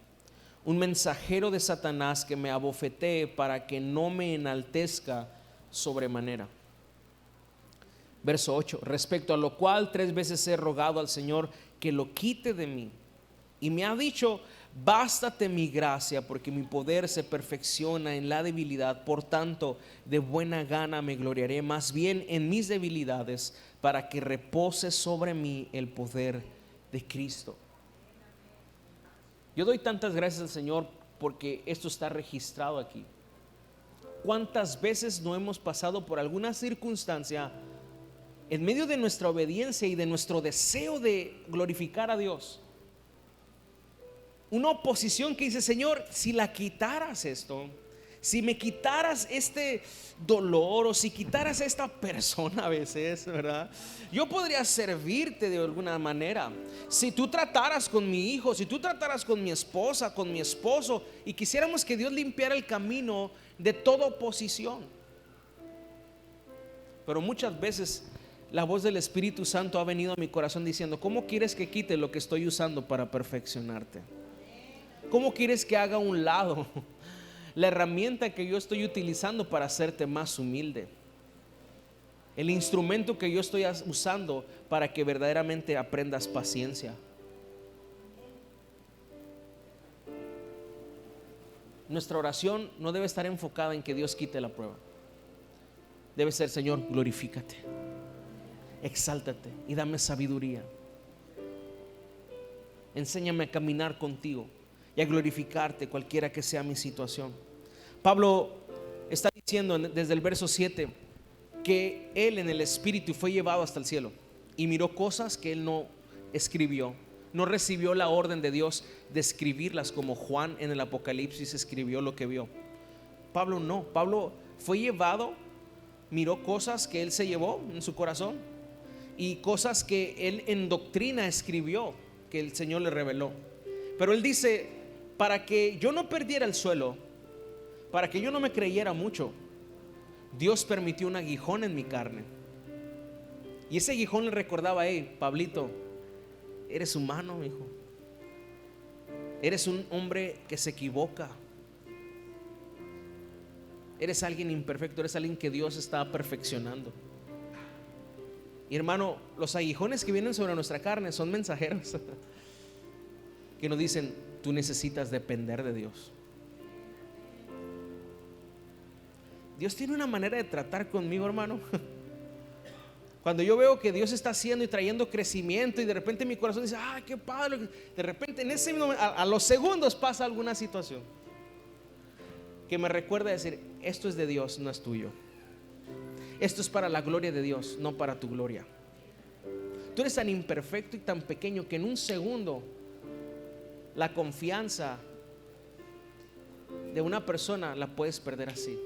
un mensajero de Satanás que me abofetee para que no me enaltezca sobremanera. Verso 8: respecto a lo cual 3 veces he rogado al Señor que lo quite de mí, y me ha dicho: bástate mi gracia, porque mi poder se perfecciona en la debilidad. Por tanto, de buena gana me gloriaré más bien en mis debilidades, para que repose sobre mí el poder de Cristo. Yo doy tantas gracias al Señor porque esto está registrado aquí. ¿Cuántas veces no hemos pasado por alguna circunstancia en medio de nuestra obediencia y de nuestro deseo de glorificar a Dios? Una oposición que dice: Señor, si la quitaras esto, si me quitaras este dolor, o si quitaras a esta persona a veces, ¿verdad? Yo podría servirte de alguna manera. Si tú trataras con mi hijo, si tú trataras con mi esposa, con mi esposo, y quisiéramos que Dios limpiara el camino de toda oposición. Pero muchas veces la voz del Espíritu Santo ha venido a mi corazón diciendo: ¿cómo quieres que quite lo que estoy usando para perfeccionarte? ¿Cómo quieres que haga a un lado la herramienta que yo estoy utilizando para hacerte más humilde? El instrumento que yo estoy usando para que verdaderamente aprendas paciencia. Nuestra oración no debe estar enfocada en que Dios quite la prueba. Debe ser: Señor, glorifícate, exáltate y dame sabiduría. Enséñame a caminar contigo y a glorificarte cualquiera que sea mi situación. Pablo está diciendo desde el verso 7 que él en el Espíritu fue llevado hasta el cielo y miró cosas que él no escribió. No recibió la orden de Dios de escribirlas como Juan en el Apocalipsis escribió lo que vio. Pablo no. Pablo fue llevado, miró cosas que él se llevó en su corazón y cosas que él en doctrina escribió, que el Señor le reveló. Pero él dice: para que yo no perdiera el suelo, para que yo no me creyera mucho, Dios permitió un aguijón en mi carne. Y ese aguijón le recordaba: hey, Pablito, eres humano, hijo. Eres un hombre que se equivoca. Eres alguien imperfecto, eres alguien que Dios está perfeccionando. Y hermano, los aguijones que vienen sobre nuestra carne son mensajeros que nos dicen: tú necesitas depender de Dios. Dios tiene una manera de tratar conmigo, hermano. Cuando yo veo que Dios está haciendo y trayendo crecimiento, y de repente mi corazón dice: ah, qué padre. De repente en ese momento, a los segundos pasa alguna situación que me recuerda decir: esto es de Dios, no es tuyo. Esto es para la gloria de Dios, no para tu gloria. Tú eres tan imperfecto y tan pequeño que en un segundo la confianza de una persona la puedes perder así.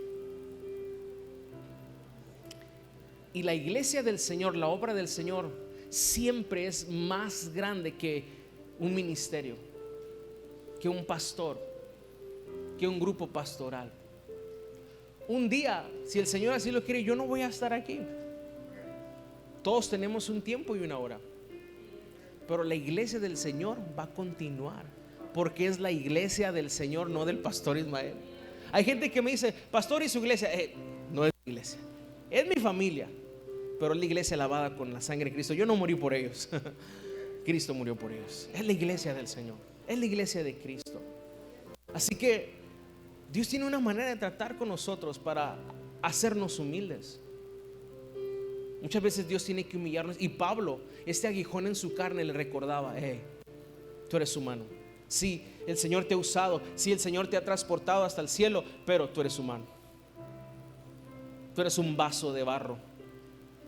Y la iglesia del Señor, la obra del Señor, siempre es más grande que un ministerio, que un pastor, que un grupo pastoral. Un día, si el Señor así lo quiere, yo no voy a estar aquí. Todos tenemos un tiempo y una hora, pero la iglesia del Señor va a continuar, porque es la iglesia del Señor, no del pastor Ismael. Hay gente que me dice: pastor, ¿y su iglesia? No es mi iglesia, es mi familia, pero es la iglesia lavada con la sangre de Cristo. Yo no morí por ellos. Cristo murió por ellos. Es la iglesia del Señor, es la iglesia de Cristo. Así que Dios tiene una manera de tratar con nosotros para hacernos humildes. Muchas veces Dios tiene que humillarnos. Y Pablo, este aguijón en su carne le recordaba: hey, tú eres humano, Sí, el Señor te ha usado, sí, el Señor te ha transportado hasta el cielo, pero tú eres humano. Tú eres un vaso de barro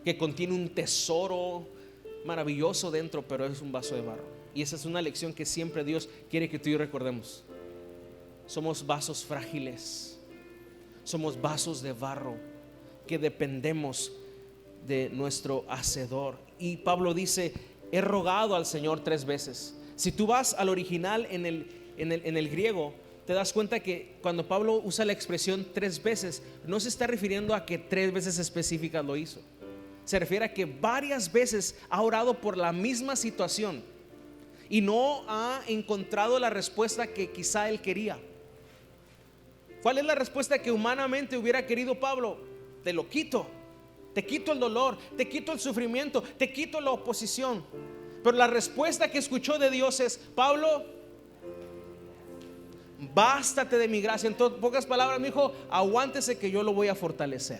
que contiene un tesoro maravilloso dentro, pero es un vaso de barro. Y esa es una lección que siempre Dios quiere que tú y yo recordemos. Somos vasos frágiles, somos vasos de barro que dependemos de nuestro hacedor. Y Pablo dice: he rogado al Señor 3 veces. Si tú vas al original en el griego, te das cuenta que cuando Pablo usa la expresión 3 veces, no se está refiriendo a que 3 veces específicas lo hizo. Se refiere a que varias veces ha orado por la misma situación y no ha encontrado la respuesta que quizá él quería. ¿Cuál es la respuesta que humanamente hubiera querido Pablo? Te lo quito, te quito el dolor, te quito el sufrimiento, te quito la oposición. Pero la respuesta que escuchó de Dios es: Pablo, bástate de mi gracia. En pocas palabras me dijo: aguántese que yo lo voy a fortalecer.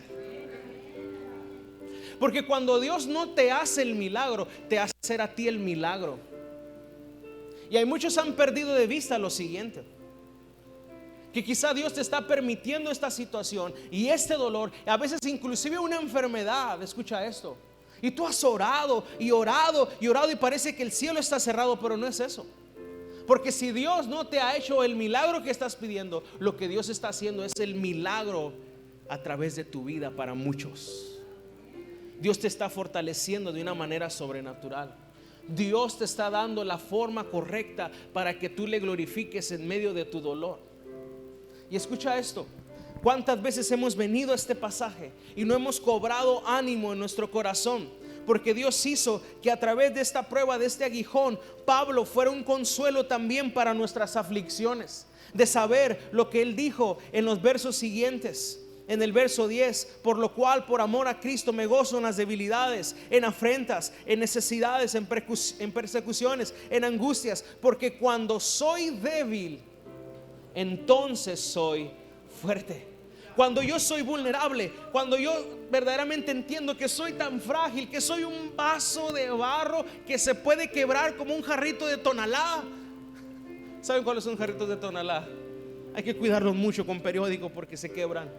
Porque cuando Dios no te hace el milagro, te hace hacer a ti el milagro. Y hay muchos han perdido de vista lo siguiente: que quizá Dios te está permitiendo esta situación y este dolor, a veces inclusive una enfermedad. Escucha esto. Y tú has orado y orado y orado y parece que el cielo está cerrado, pero no es eso. Porque si Dios no te ha hecho el milagro que estás pidiendo, lo que Dios está haciendo es el milagro a través de tu vida para muchos. Dios te está fortaleciendo de una manera sobrenatural. Dios te está dando la forma correcta para que tú le glorifiques en medio de tu dolor. Y escucha esto: ¿cuántas veces hemos venido a este pasaje y no hemos cobrado ánimo en nuestro corazón? Porque Dios hizo que a través de esta prueba, de este aguijón, Pablo fuera un consuelo también para nuestras aflicciones. De saber lo que él dijo en los versos siguientes. En el verso 10: por lo cual por amor a Cristo me gozo en las debilidades, en afrentas, en necesidades, en persecuciones, en angustias, porque cuando soy débil, entonces soy fuerte. Cuando yo soy vulnerable, cuando yo verdaderamente entiendo que soy tan frágil, que soy un vaso de barro que se puede quebrar como un jarrito de tonalá. ¿Saben cuáles son jarritos de tonalá? Hay que cuidarlos mucho con periódico porque se quebran.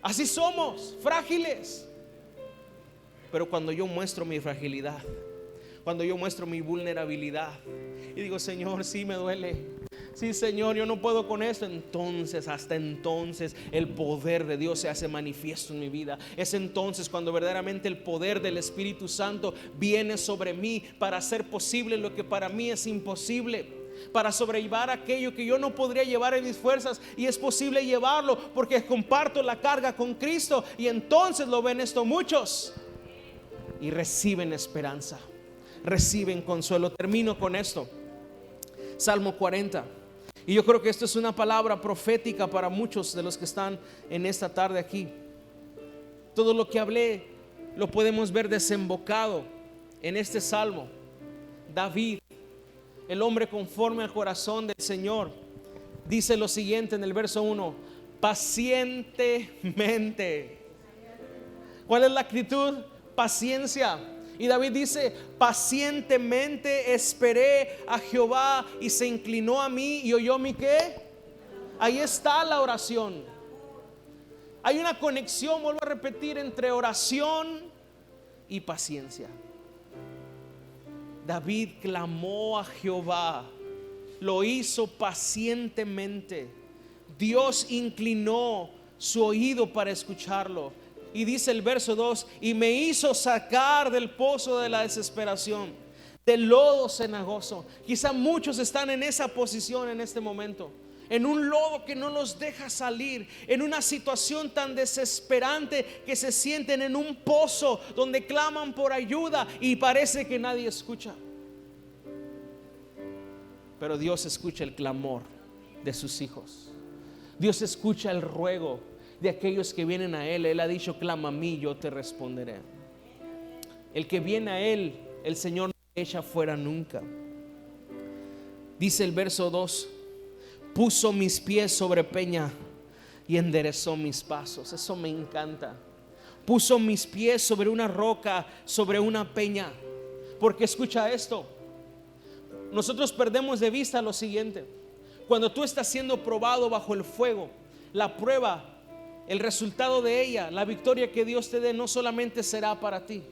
Así somos, frágiles. Pero cuando yo muestro mi fragilidad, cuando yo muestro mi vulnerabilidad y digo: Señor, sí me duele, sí Señor, yo no puedo con esto, entonces, hasta entonces el poder de Dios se hace manifiesto en mi vida. Es entonces cuando verdaderamente el poder del Espíritu Santo viene sobre mí para hacer posible lo que para mí es imposible, para sobrellevar aquello que yo no podría llevar en mis fuerzas, y es posible llevarlo porque comparto la carga con Cristo. Y entonces lo ven esto muchos y reciben esperanza, reciben consuelo. Termino con esto: Salmo 40. Y yo creo que esto es una palabra profética para muchos de los que están en esta tarde aquí. Todo lo que hablé lo podemos ver desembocado en este salmo. David, el hombre conforme al corazón del Señor, dice lo siguiente en el verso 1: pacientemente. ¿Cuál es la actitud? Paciencia. Y David dice: pacientemente esperé a Jehová y se inclinó a mí y oyó mi ¿qué? Ahí está la oración. Hay una conexión, vuelvo a repetir, entre oración y paciencia. David clamó a Jehová, lo hizo pacientemente. Dios inclinó su oído para escucharlo. Y dice el verso 2: y me hizo sacar del pozo de la desesperación, del lodo cenagoso. Quizá muchos están en esa posición en este momento, en un lodo que no los deja salir, en una situación tan desesperante que se sienten en un pozo donde claman por ayuda y parece que nadie escucha. Pero Dios escucha el clamor de sus hijos. Dios escucha el ruego de aquellos que vienen a Él. Él ha dicho: clama a mí, yo te responderé. El que viene a Él, el Señor no le echa fuera nunca. Dice el verso 2: puso mis pies sobre peña y enderezó mis pasos. Eso me encanta. Puso mis pies sobre una roca, sobre una peña. Porque escucha esto: nosotros perdemos de vista lo siguiente: cuando tú estás siendo probado bajo el fuego, la prueba, el resultado de ella, la victoria que Dios te dé, no solamente será para ti.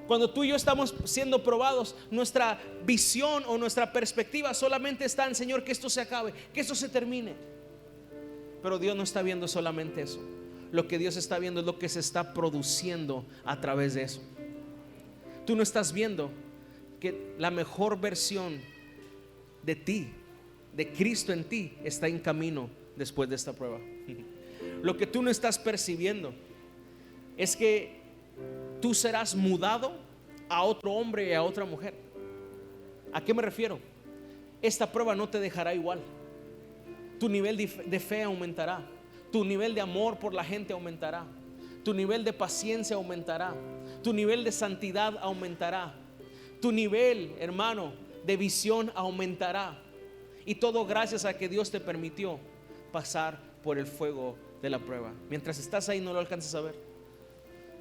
Cuando tú y yo estamos siendo probados, nuestra visión o nuestra perspectiva solamente está en: Señor, que esto se acabe, que esto se termine. Pero Dios no está viendo solamente eso. Lo que Dios está viendo es lo que se está produciendo a través de eso. Tú no estás viendo que la mejor versión de ti, de Cristo en ti, está en camino después de esta prueba. Lo que tú no estás percibiendo es que tú serás mudado a otro hombre y a otra mujer. ¿A qué me refiero? Esta prueba no te dejará igual. Tu nivel de fe aumentará. Tu nivel de amor por la gente aumentará. Tu nivel de paciencia aumentará. Tu nivel de santidad aumentará. Tu nivel, hermano, de visión aumentará. Y todo gracias a que Dios te permitió pasar por el fuego de la prueba. Mientras estás ahí no lo alcanzas a ver,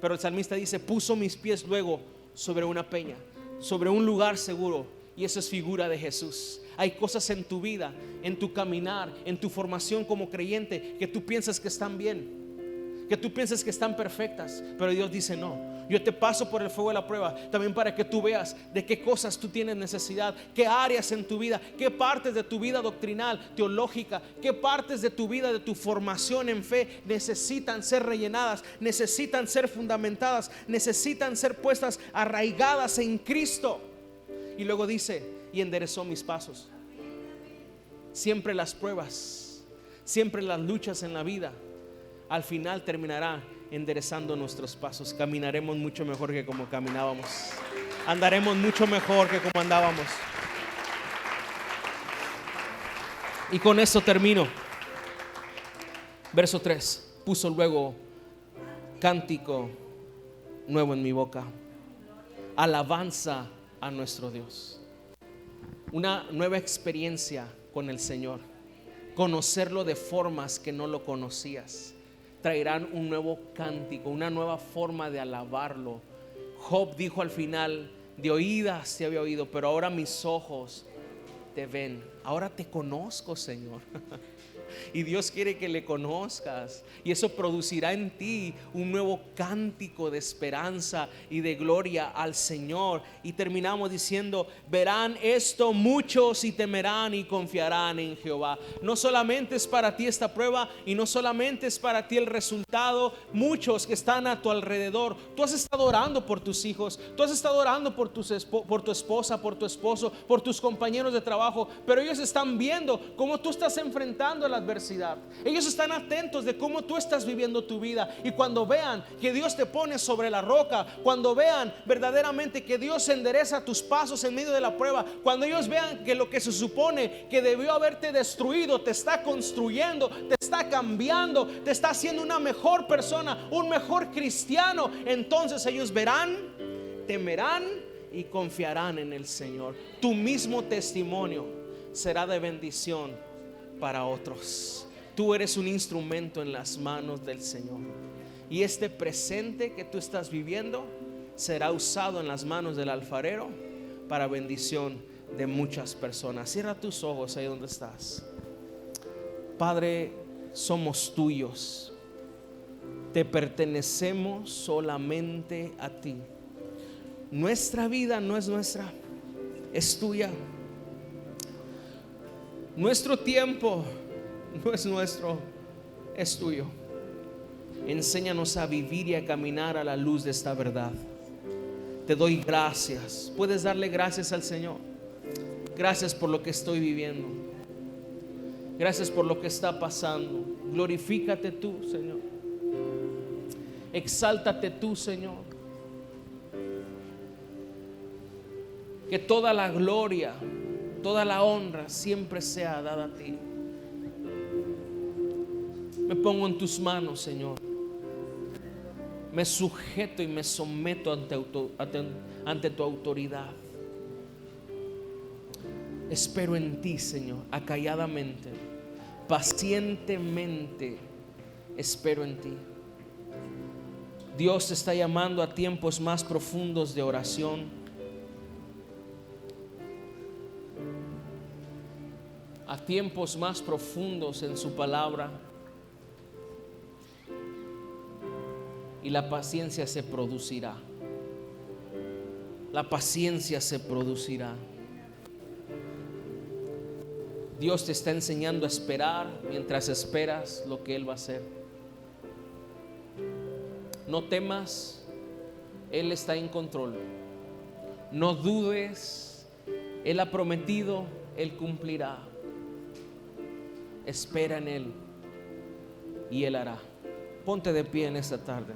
pero el salmista dice: puso mis pies luego sobre una peña, sobre un lugar seguro. Y eso es figura de Jesús. Hay cosas en tu vida, en tu caminar, en tu formación como creyente, que tú piensas que están bien, que tú piensas que están perfectas, pero Dios dice: no, yo te paso por el fuego de la prueba también para que tú veas de qué cosas tú tienes necesidad, qué áreas en tu vida, qué partes de tu vida doctrinal, teológica, qué partes de tu vida, de tu formación en fe necesitan ser rellenadas, necesitan ser fundamentadas, necesitan ser puestas arraigadas en Cristo. Y luego dice: y enderezó mis pasos. Siempre las pruebas, siempre las luchas en la vida, al final terminará enderezando nuestros pasos. Caminaremos mucho mejor que como caminábamos. Andaremos mucho mejor que como andábamos. Y con esto termino. Verso 3: puso luego cántico nuevo en mi boca, alabanza a nuestro Dios. Una nueva experiencia con el Señor, conocerlo de formas que no lo conocías, traerán un nuevo cántico, una nueva forma de alabarlo. Job dijo al final: de oídas te había oído, pero ahora mis ojos te ven. Ahora te conozco, Señor. Y Dios quiere que le conozcas, y eso producirá en ti un nuevo cántico de esperanza y de gloria al Señor. Y terminamos diciendo: verán esto muchos y temerán y confiarán en Jehová. No solamente es para ti esta prueba, y no solamente es para ti el resultado. Muchos que están a tu alrededor, tú has estado orando por tus hijos, tú has estado orando por tu esposa, por tu esposo, por tus compañeros de trabajo, pero ellos están viendo cómo tú estás enfrentando la adversidad. Ellos están atentos de cómo tú estás viviendo tu vida, y cuando vean que Dios te pone sobre la roca, cuando vean verdaderamente que Dios endereza tus pasos en medio de la prueba, cuando ellos vean que lo que se supone que debió haberte destruido te está construyendo, te está cambiando, te está haciendo una mejor persona, un mejor cristiano, entonces ellos verán, temerán y confiarán en el Señor. Tu mismo testimonio será de bendición para otros. Tú eres un instrumento en las manos del Señor, y este presente que tú estás viviendo será usado en las manos del alfarero para bendición de muchas personas. Cierra tus ojos ahí donde estás. Padre, somos tuyos, te pertenecemos solamente a ti. Nuestra vida no es nuestra, es tuya. Nuestro tiempo no es nuestro, es tuyo. Enséñanos a vivir y a caminar a la luz de esta verdad. Te doy gracias. Puedes darle gracias al Señor. Gracias por lo que estoy viviendo. Gracias por lo que está pasando. Glorifícate tú, Señor. Exáltate tú, Señor. Que toda la gloria, toda la honra siempre sea dada a ti. Me pongo en tus manos, Señor. Me sujeto y me someto ante tu autoridad. Espero en ti, Señor, acalladamente, pacientemente espero en ti. Dios te está llamando a tiempos más profundos de oración. a tiempos más profundos en su palabra, y la paciencia se producirá. La paciencia se producirá. Dios te está enseñando a esperar mientras esperas lo que Él va a hacer. No temas, Él está en control. No dudes, Él ha prometido, Él cumplirá. Espera en Él y Él hará. Ponte de pie en esta tarde.